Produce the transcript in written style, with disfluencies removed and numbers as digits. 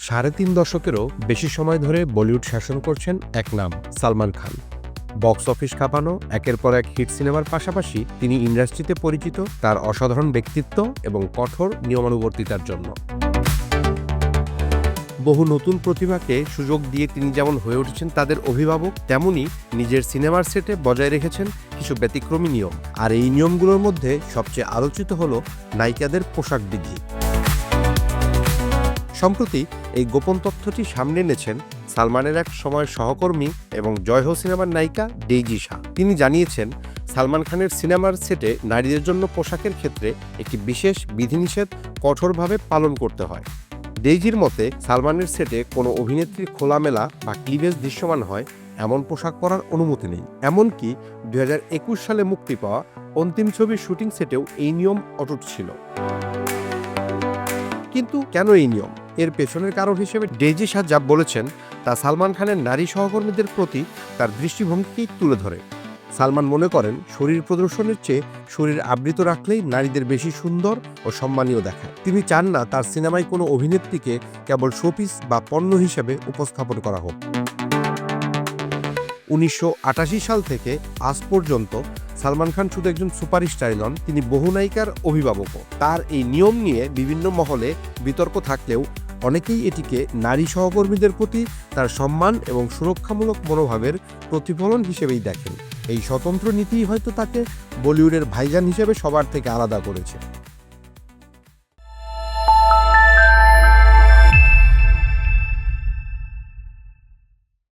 ৩.৫ দশকেরও বেশি সময় ধরে বলিউড শাসন করছেন এক নাম সালমান খান। বক্স অফিস কাঁপানো একের পর এক হিট সিনেমার পাশাপাশি তিনি ইন্ডাস্ট্রিতে পরিচিত তার অসাধারণ ব্যক্তিত্ব এবং কঠোর নিয়মানুবর্তিতার জন্য। বহু নতুন প্রতিভাকে সুযোগ দিয়ে তিনি যেমন হয়ে উঠেছেন তাদের অভিভাবক, তেমনি নিজের সিনেমার সেটে বজায় রেখেছেন কিছু ব্যতিক্রমী নিয়ম। আর এই নিয়মগুলোর মধ্যে সবচেয়ে আলোচিত হল নায়িকাদের পোশাক বিধি। সম্প্রতি এই গোপন তথ্যটি সামনে এনেছেন সালমানের এক সময়ের সহকর্মী এবং জয় হো সিনেমার নায়িকা ডেইজি শাহ। তিনি জানিয়েছেন, সালমান খানের সিনেমার সেটে নারীদের জন্য পোশাকের ক্ষেত্রে একটি বিশেষ বিধিনিষেধ কঠোরভাবে পালন করতে হয়। ডেইজির মতে, সালমানের সেটে কোনো অভিনেত্রীর খোলামেলা বা ক্লিভেজ দৃশ্যমান হয় এমন পোশাক পরার অনুমতি নেই। এমনকি 2021 সালে মুক্তি পাওয়া অন্তিম ছবির শুটিং সেটেও এই নিয়ম অটুট ছিল। কিন্তু কেন এই নিয়ম? এর পেছনের কারণ হিসেবে ডেইজি শাহ যা বলেছেন তা সালমান খানের নারী সহকর্মীদের প্রতি তার দৃষ্টিভঙ্গিকেই তুলে ধরে। সালমান মনে করেন, শরীর প্রদর্শনের চেয়ে শরীর আবৃত রাখলেই নারীদের বেশি সুন্দর ও সম্মানীয় দেখায়। তিনি চান না তার সিনেমায় কোনো অভিনেত্রীকে কেবল শোপিস বা পণ্য হিসেবে উপস্থাপন করা হোক। 1988 সাল থেকে আজ পর্যন্ত সালমান খান শুধু একজন সুপারস্টারই নন, তিনি বহু নায়িকার অভিভাবকও। তার এই নিয়ম নিয়ে বিভিন্ন মহলে বিতর্ক থাকলেও অনেকেই এটিকে নারী সহকর্মীদের প্রতি তার সম্মান এবং সুরক্ষামূলক মনোভাবের প্রতিফলন হিসেবেই দেখেন। এই স্বতন্ত্র নীতিই হয়তো তাকে বলিউডের ভাইজান হিসেবে সবার থেকে আলাদা করেছে।